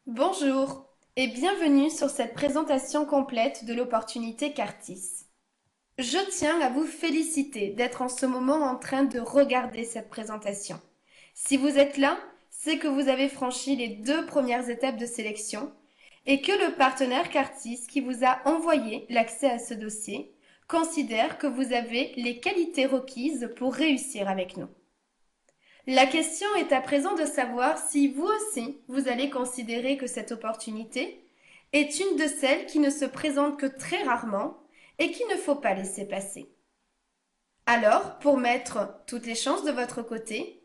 Bonjour et bienvenue sur cette présentation complète de l'opportunité Cartis. Je tiens à vous féliciter d'être en ce moment en train de regarder cette présentation. Si vous êtes là, c'est que vous avez franchi les 2 premières étapes de sélection et que le partenaire Cartis qui vous a envoyé l'accès à ce dossier considère que vous avez les qualités requises pour réussir avec nous. La question est à présent de savoir si vous aussi, vous allez considérer que cette opportunité est une de celles qui ne se présentent que très rarement et qu'il ne faut pas laisser passer. Alors, pour mettre toutes les chances de votre côté,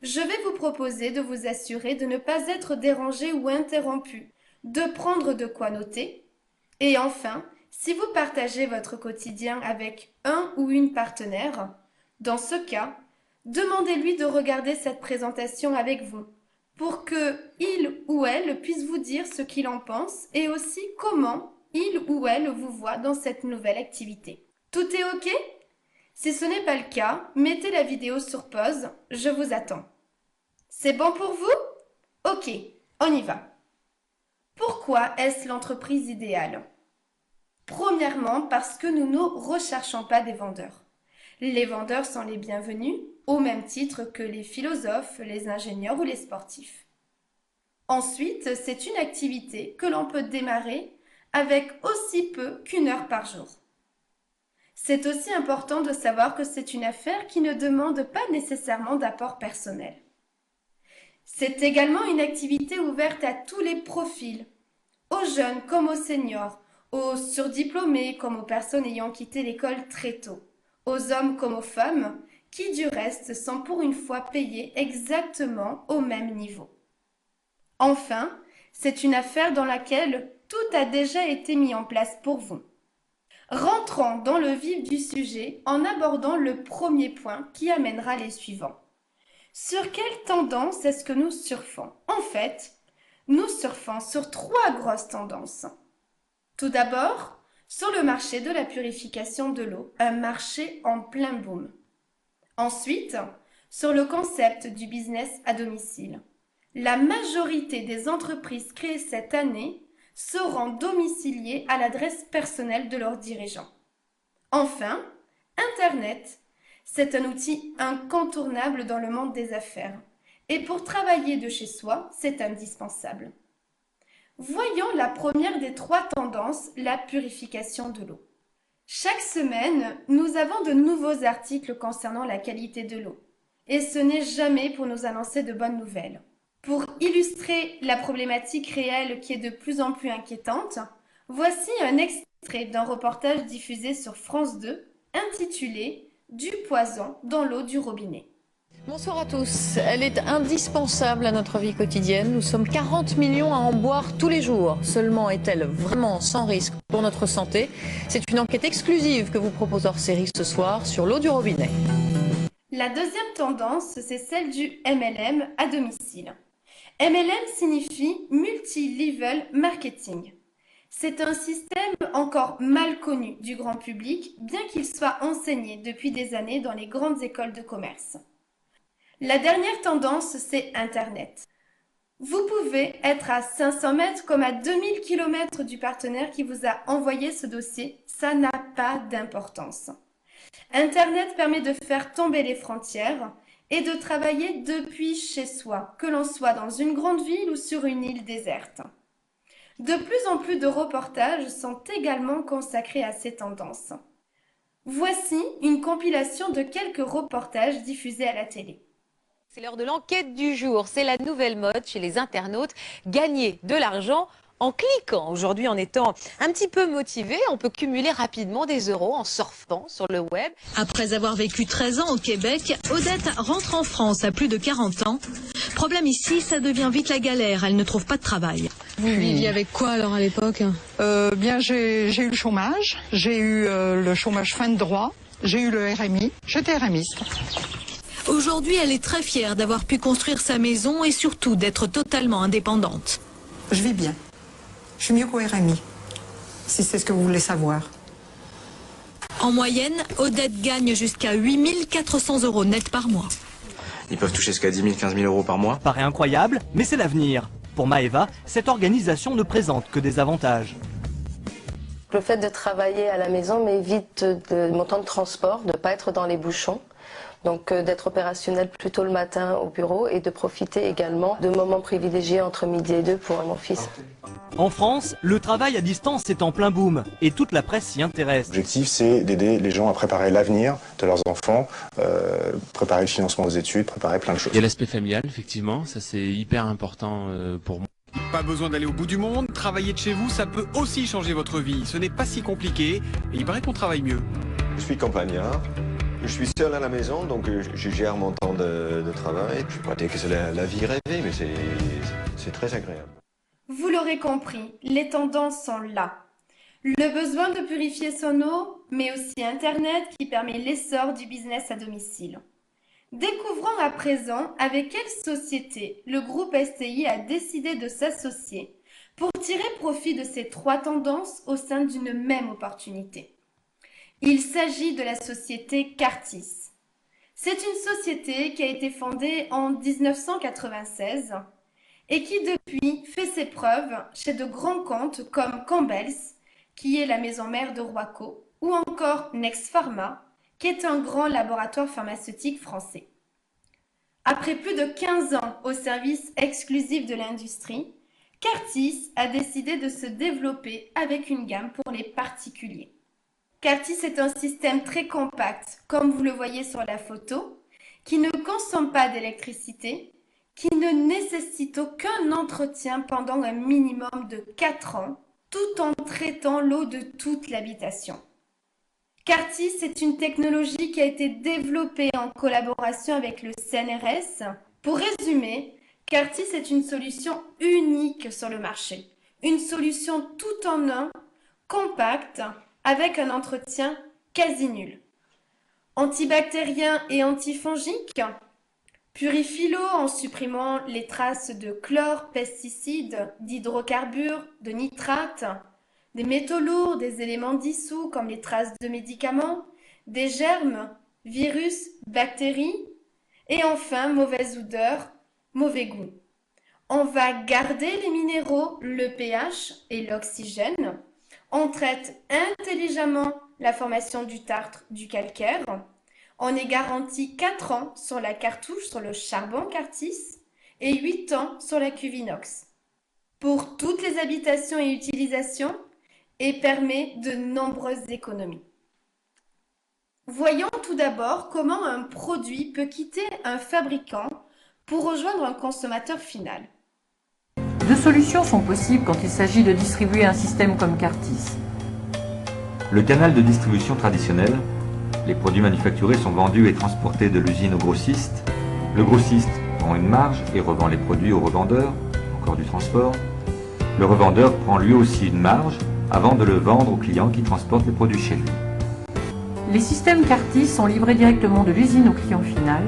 je vais vous proposer de vous assurer de ne pas être dérangé ou interrompu, de prendre de quoi noter, et enfin, si vous partagez votre quotidien avec un ou une partenaire, dans ce cas, demandez-lui de regarder cette présentation avec vous pour que il ou elle puisse vous dire ce qu'il en pense et aussi comment il ou elle vous voit dans cette nouvelle activité. Tout est OK? Si ce n'est pas le cas, mettez la vidéo sur pause, je vous attends. C'est bon pour vous? OK, on y va. Pourquoi est-ce l'entreprise idéale? Premièrement, parce que nous ne recherchons pas des vendeurs. Les vendeurs sont les bienvenus, au même titre que les philosophes, les ingénieurs ou les sportifs. Ensuite, c'est une activité que l'on peut démarrer avec aussi peu qu'1 heure par jour. C'est aussi important de savoir que c'est une affaire qui ne demande pas nécessairement d'apport personnel. C'est également une activité ouverte à tous les profils, aux jeunes comme aux seniors, aux surdiplômés comme aux personnes ayant quitté l'école très tôt, aux hommes comme aux femmes, qui du reste sont pour une fois payés exactement au même niveau. Enfin, c'est une affaire dans laquelle tout a déjà été mis en place pour vous. Rentrons dans le vif du sujet en abordant le premier point qui amènera les suivants. Sur quelle tendance est-ce que nous surfons? En fait, nous surfons sur 3 grosses tendances. Tout d'abord, sur le marché de la purification de l'eau, un marché en plein boom. Ensuite, sur le concept du business à domicile. La majorité des entreprises créées cette année seront domiciliées à l'adresse personnelle de leurs dirigeants. Enfin, Internet, c'est un outil incontournable dans le monde des affaires. Et pour travailler de chez soi, c'est indispensable. Voyons la première des 3 tendances, la purification de l'eau. Chaque semaine, nous avons de nouveaux articles concernant la qualité de l'eau. Et ce n'est jamais pour nous annoncer de bonnes nouvelles. Pour illustrer la problématique réelle qui est de plus en plus inquiétante, voici un extrait d'un reportage diffusé sur France 2 intitulé « Du poison dans l'eau du robinet ». Bonsoir à tous. Elle est indispensable à notre vie quotidienne. Nous sommes 40 millions à en boire tous les jours. Seulement est-elle vraiment sans risque pour notre santé? C'est une enquête exclusive que vous propose hors série ce soir sur l'eau du robinet. La deuxième tendance, c'est celle du MLM à domicile. MLM signifie Multi-Level Marketing. C'est un système encore mal connu du grand public, bien qu'il soit enseigné depuis des années dans les grandes écoles de commerce. La dernière tendance, c'est Internet. Vous pouvez être à 500 mètres comme à 2000 km du partenaire qui vous a envoyé ce dossier, ça n'a pas d'importance. Internet permet de faire tomber les frontières et de travailler depuis chez soi, que l'on soit dans une grande ville ou sur une île déserte. De plus en plus de reportages sont également consacrés à ces tendances. Voici une compilation de quelques reportages diffusés à la télé. C'est l'heure de l'enquête du jour. C'est la nouvelle mode chez les internautes. Gagner de l'argent en cliquant. Aujourd'hui, en étant un petit peu motivé, on peut cumuler rapidement des euros en surfant sur le web. Après avoir vécu 13 ans au Québec, Odette rentre en France à plus de 40 ans. Problème ici, ça devient vite la galère. Elle ne trouve pas de travail. Vous viviez avec quoi alors à l'époque? Bien, j'ai eu le chômage, j'ai eu le chômage fin de droit, j'ai eu le RMI, j'étais RMiste. Aujourd'hui, elle est très fière d'avoir pu construire sa maison et surtout d'être totalement indépendante. Je vis bien. Je suis mieux qu'au RMI, si c'est ce que vous voulez savoir. En moyenne, Odette gagne jusqu'à 8 400 € net par mois. Ils peuvent toucher jusqu'à 10 000, 15 000 euros par mois. Paraît incroyable, mais c'est l'avenir. Pour Maëva, cette organisation ne présente que des avantages. Le fait de travailler à la maison m'évite mon temps de transport, de ne pas être dans les bouchons. Donc d'être opérationnel plus tôt le matin au bureau et de profiter également de moments privilégiés entre midi et 2 pour mon fils. En France, le travail à distance est en plein boom et toute la presse s'y intéresse. L'objectif, c'est d'aider les gens à préparer l'avenir de leurs enfants, préparer le financement des études, préparer plein de choses. Il y a l'aspect familial, effectivement, ça c'est hyper important pour moi. Pas besoin d'aller au bout du monde, travailler de chez vous, ça peut aussi changer votre vie. Ce n'est pas si compliqué et il paraît qu'on travaille mieux. Je suis campagnard, je suis seul à la maison, donc je gère mon temps de travail. Je ne vais pas dire que c'est la vie rêvée, mais c'est très agréable. Vous l'aurez compris, les tendances sont là. Le besoin de purifier son eau, mais aussi Internet qui permet l'essor du business à domicile. Découvrons à présent avec quelle société le groupe STI a décidé de s'associer pour tirer profit de ces trois tendances au sein d'une même opportunité. Il s'agit de la société Cartis. C'est une société qui a été fondée en 1996 et qui depuis fait ses preuves chez de grands comptes comme Campbell's, qui est la maison mère de Royco, ou encore Next Pharma, qui est un grand laboratoire pharmaceutique français. Après plus de 15 ans au service exclusif de l'industrie, Cartis a décidé de se développer avec une gamme pour les particuliers. Cartis est un système très compact, comme vous le voyez sur la photo, qui ne consomme pas d'électricité, qui ne nécessite aucun entretien pendant un minimum de 4 ans, tout en traitant l'eau de toute l'habitation. Cartis est une technologie qui a été développée en collaboration avec le CNRS. Pour résumer, Cartis est une solution unique sur le marché. Une solution tout en un, compacte, avec un entretien quasi nul. Antibactérien et antifongique, purifie l'eau en supprimant les traces de chlore, pesticides, d'hydrocarbures, de nitrates, des métaux lourds, des éléments dissous comme les traces de médicaments, des germes, virus, bactéries, et enfin mauvaise odeur, mauvais goût. On va garder les minéraux, le pH et l'oxygène. On traite intelligemment la formation du tartre, du calcaire. On est garanti 4 ans sur la cartouche, sur le charbon Cartis, et 8 ans sur la cuve inox. Pour toutes les habitations et utilisations, et permet de nombreuses économies. Voyons tout d'abord comment un produit peut quitter un fabricant pour rejoindre un consommateur final. Deux solutions sont possibles quand il s'agit de distribuer un système comme Cartis. Le canal de distribution traditionnel, les produits manufacturés sont vendus et transportés de l'usine au grossiste. Le grossiste prend une marge et revend les produits au revendeur, encore du transport. Le revendeur prend lui aussi une marge avant de le vendre au client qui transporte les produits chez lui. Les systèmes Cartis sont livrés directement de l'usine au client final.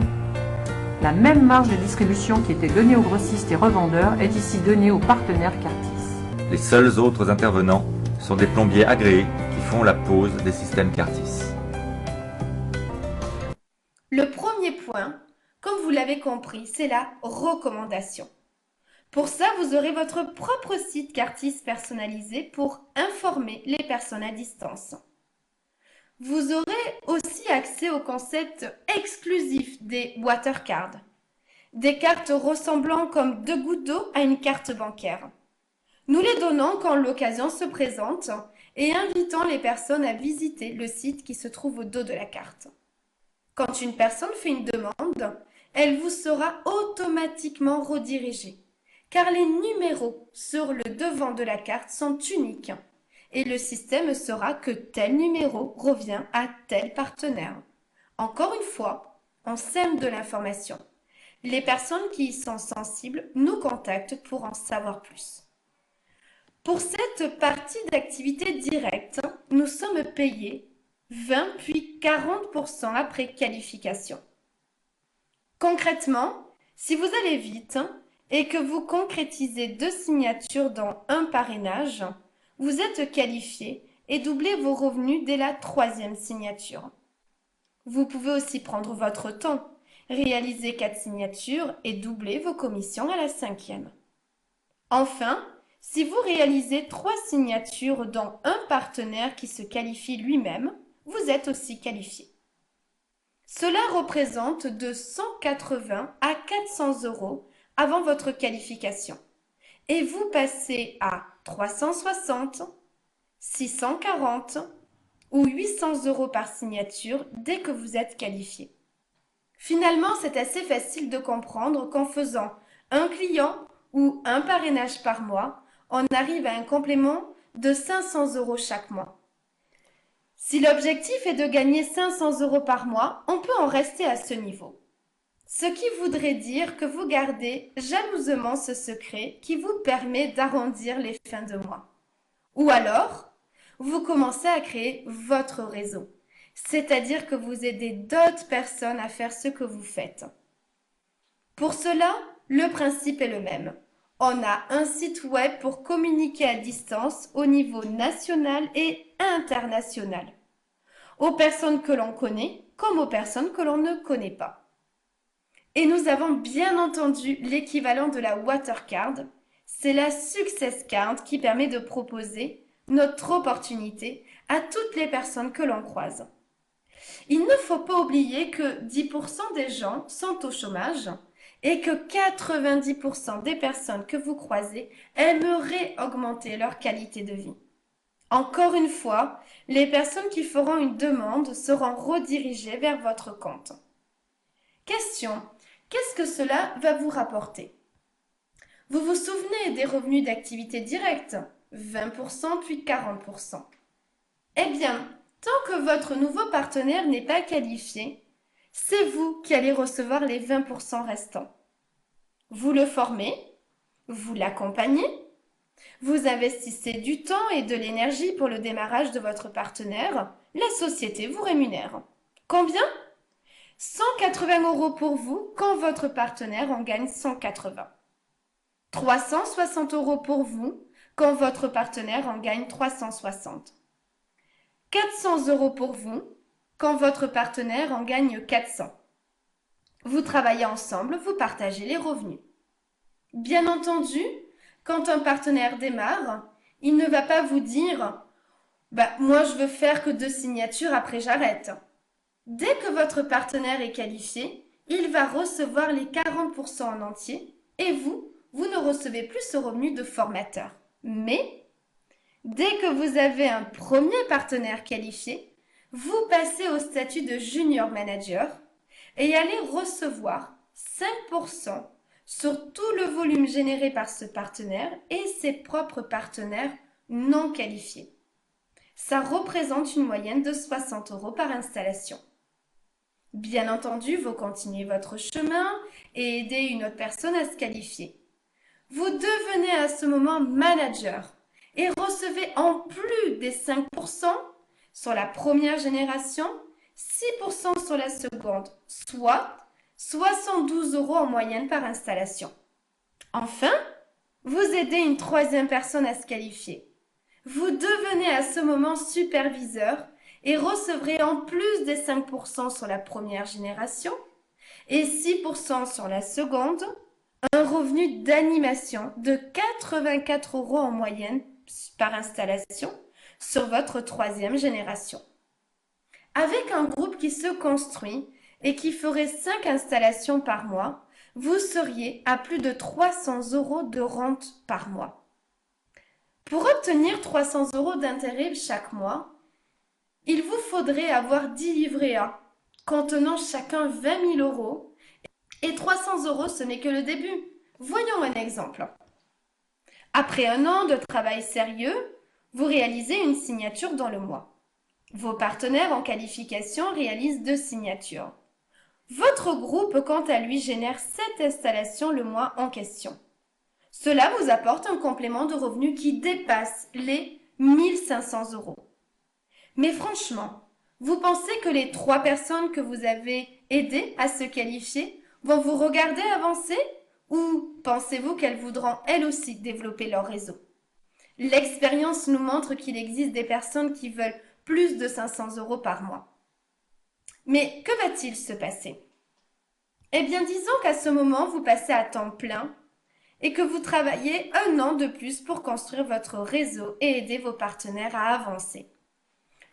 La même marge de distribution qui était donnée aux grossistes et revendeurs est ici donnée aux partenaires Cartis. Les seuls autres intervenants sont des plombiers agréés qui font la pose des systèmes Cartis. Le premier point, comme vous l'avez compris, c'est la recommandation. Pour ça, vous aurez votre propre site Cartis personnalisé pour informer les personnes à distance. Vous aurez aussi accès au concept exclusif des watercards, des cartes ressemblant comme 2 gouttes d'eau à une carte bancaire. Nous les donnons quand l'occasion se présente et invitons les personnes à visiter le site qui se trouve au dos de la carte. Quand une personne fait une demande, elle vous sera automatiquement redirigée, car les numéros sur le devant de la carte sont uniques et le système saura que tel numéro revient à tel partenaire. Encore une fois, on sème de l'information. Les personnes qui y sont sensibles nous contactent pour en savoir plus. Pour cette partie d'activité directe, nous sommes payés 20 puis 40% après qualification. Concrètement, si vous allez vite et que vous concrétisez 2 signatures dans un parrainage, vous êtes qualifié et doublez vos revenus dès la 3e signature. Vous pouvez aussi prendre votre temps, réaliser 4 signatures et doubler vos commissions à la 5e. Enfin, si vous réalisez 3 signatures dont un partenaire qui se qualifie lui-même, vous êtes aussi qualifié. Cela représente de 180 à 400 € avant votre qualification et vous passez à 360, 640 ou 800 € par signature dès que vous êtes qualifié. Finalement, c'est assez facile de comprendre qu'en faisant un client ou un parrainage par mois, on arrive à un complément de 500 € chaque mois. Si l'objectif est de gagner 500 € par mois, on peut en rester à ce niveau. Ce qui voudrait dire que vous gardez jalousement ce secret qui vous permet d'arrondir les fins de mois. Ou alors, vous commencez à créer votre réseau, c'est-à-dire que vous aidez d'autres personnes à faire ce que vous faites. Pour cela, le principe est le même. On a un site web pour communiquer à distance au niveau national et international, aux personnes que l'on connaît comme aux personnes que l'on ne connaît pas. Et nous avons bien entendu l'équivalent de la Watercard, c'est la Success Card qui permet de proposer notre opportunité à toutes les personnes que l'on croise. Il ne faut pas oublier que 10% des gens sont au chômage et que 90% des personnes que vous croisez aimeraient augmenter leur qualité de vie. Encore une fois, les personnes qui feront une demande seront redirigées vers votre compte. Question: qu'est-ce que cela va vous rapporter? Vous vous souvenez des revenus d'activité directe? 20% puis 40%. Eh bien, tant que votre nouveau partenaire n'est pas qualifié, c'est vous qui allez recevoir les 20% restants. Vous le formez, vous l'accompagnez, vous investissez du temps et de l'énergie pour le démarrage de votre partenaire, la société vous rémunère. Combien? 180 € pour vous quand votre partenaire en gagne 180. 360 € pour vous quand votre partenaire en gagne 360. 400 € pour vous quand votre partenaire en gagne 400. Vous travaillez ensemble, vous partagez les revenus. Bien entendu, quand un partenaire démarre, il ne va pas vous dire « moi je veux faire que 2 signatures, après j'arrête ». Dès que votre partenaire est qualifié, il va recevoir les 40% en entier et vous ne recevez plus ce revenu de formateur. Mais, dès que vous avez un premier partenaire qualifié, vous passez au statut de junior manager et allez recevoir 5% sur tout le volume généré par ce partenaire et ses propres partenaires non qualifiés. Ça représente une moyenne de 60 € par installation. Bien entendu, vous continuez votre chemin et aidez une autre personne à se qualifier. Vous devenez à ce moment manager et recevez en plus des 5% sur la première génération, 6% sur la seconde, soit 72 € en moyenne par installation. Enfin, vous aidez une troisième personne à se qualifier. Vous devenez à ce moment superviseur et recevrez en plus des 5% sur la première génération et 6% sur la seconde, un revenu d'animation de 84 € en moyenne par installation sur votre troisième génération. Avec un groupe qui se construit et qui ferait 5 installations par mois, vous seriez à plus de 300 € de rente par mois. Pour obtenir 300 € d'intérêt chaque mois, il vous faudrait avoir 10 livrets A, contenant chacun 20 000 € et 300 € ce n'est que le début. Voyons un exemple. Après un an de travail sérieux, vous réalisez une signature dans le mois. Vos partenaires en qualification réalisent 2 signatures. Votre groupe, quant à lui, génère 7 installations le mois en question. Cela vous apporte un complément de revenus qui dépasse les 1 500 €. Mais franchement, vous pensez que les 3 personnes que vous avez aidées à se qualifier vont vous regarder avancer ou pensez-vous qu'elles voudront elles aussi développer leur réseau? L'expérience nous montre qu'il existe des personnes qui veulent plus de 500 € par mois. Mais que va-t-il se passer? Eh bien, disons qu'à ce moment, vous passez à temps plein et que vous travaillez 1 an de plus pour construire votre réseau et aider vos partenaires à avancer.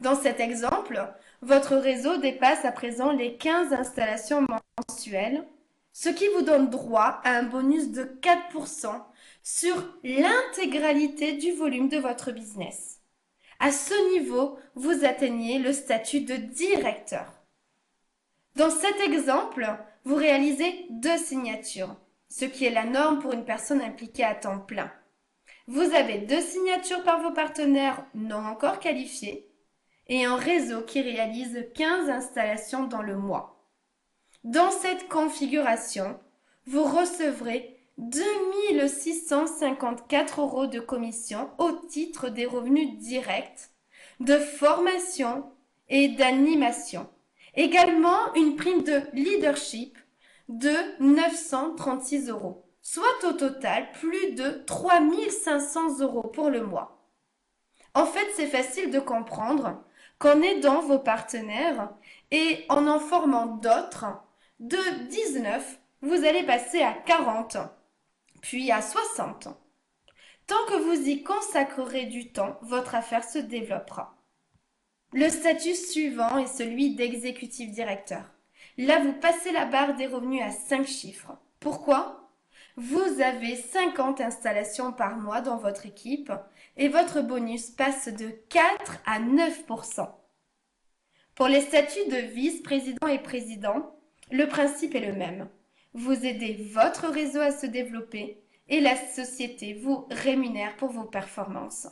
Dans cet exemple, votre réseau dépasse à présent les 15 installations mensuelles, ce qui vous donne droit à un bonus de 4% sur l'intégralité du volume de votre business. À ce niveau, vous atteignez le statut de directeur. Dans cet exemple, vous réalisez 2 signatures, ce qui est la norme pour une personne impliquée à temps plein. Vous avez 2 signatures par vos partenaires non encore qualifiés et un réseau qui réalise 15 installations dans le mois. Dans cette configuration, vous recevrez 2654 € de commission au titre des revenus directs, de formation et d'animation. Également une prime de leadership de 936 €, soit au total plus de 3500 € pour le mois. En fait, c'est facile de comprendre qu'en aidant vos partenaires et en formant d'autres, de 19, vous allez passer à 40, puis à 60. Tant que vous y consacrerez du temps, votre affaire se développera. Le statut suivant est celui d'exécutif directeur. Là, vous passez la barre des revenus à 5 chiffres. Pourquoi ? Vous avez 50 installations par mois dans votre équipe et votre bonus passe de 4 à 9%. Pour les statuts de vice-président et président, le principe est le même. Vous aidez votre réseau à se développer et la société vous rémunère pour vos performances.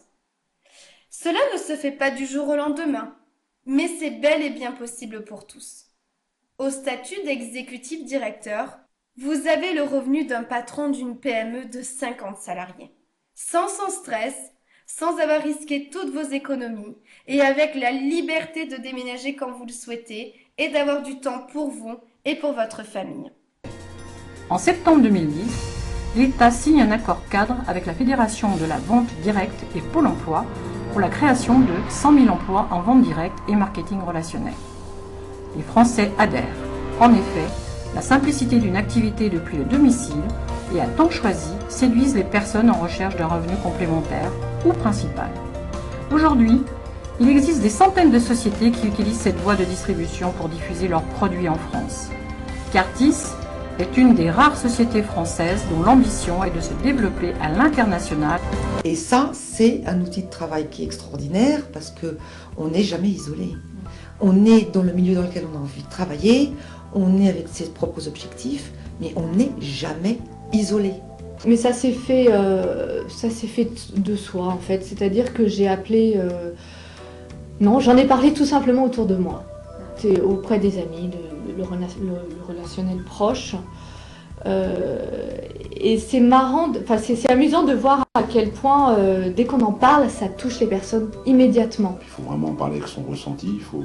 Cela ne se fait pas du jour au lendemain, mais c'est bel et bien possible pour tous. Au statut d'exécutif directeur, vous avez le revenu d'un patron d'une PME de 50 salariés. Sans stress, sans avoir risqué toutes vos économies et avec la liberté de déménager quand vous le souhaitez et d'avoir du temps pour vous et pour votre famille. En septembre 2010, l'État signe un accord cadre avec la Fédération de la vente directe et Pôle emploi pour la création de 100 000 emplois en vente directe et marketing relationnel. Les Français adhèrent. En effet, la simplicité d'une activité depuis le domicile et à temps choisi séduisent les personnes en recherche d'un revenu complémentaire ou principal. Aujourd'hui, il existe des centaines de sociétés qui utilisent cette voie de distribution pour diffuser leurs produits en France. Cartis est une des rares sociétés françaises dont l'ambition est de se développer à l'international. Et ça, c'est un outil de travail qui est extraordinaire parce qu'on n'est jamais isolé. On est dans le milieu dans lequel on a envie de travailler, on est avec ses propres objectifs, mais on n'est jamais isolé. Mais ça s'est fait de soi en fait, c'est-à-dire que j'ai appelé... Non, j'en ai parlé tout simplement autour de moi, auprès des amis, le relationnel proche. Et c'est marrant, c'est amusant de voir à quel point, dès qu'on en parle, ça touche les personnes immédiatement. Il faut vraiment parler avec son ressenti, il faut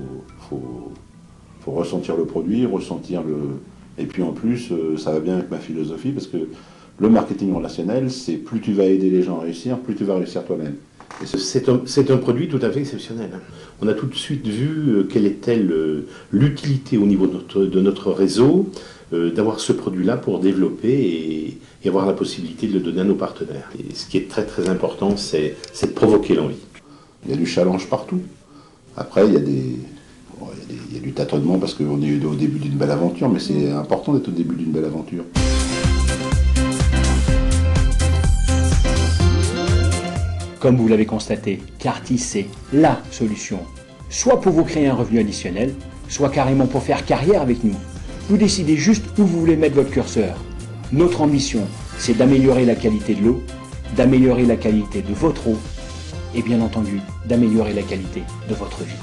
ressentir le produit, ressentir le... Et puis en plus, ça va bien avec ma philosophie, parce que le marketing relationnel, c'est plus tu vas aider les gens à réussir, plus tu vas réussir toi-même. C'est un produit tout à fait exceptionnel. On a tout de suite vu quelle était l'utilité au niveau de notre réseau d'avoir ce produit-là pour développer et avoir la possibilité de le donner à nos partenaires. Et ce qui est très très important, c'est de provoquer l'envie. Il y a du challenge partout. Après, il y a du tâtonnement parce qu'on est au début d'une belle aventure, mais c'est important d'être au début d'une belle aventure. Comme vous l'avez constaté, Cartis, c'est LA solution. Soit pour vous créer un revenu additionnel, soit carrément pour faire carrière avec nous. Vous décidez juste où vous voulez mettre votre curseur. Notre ambition, c'est d'améliorer la qualité de l'eau, d'améliorer la qualité de votre eau et bien entendu, d'améliorer la qualité de votre vie.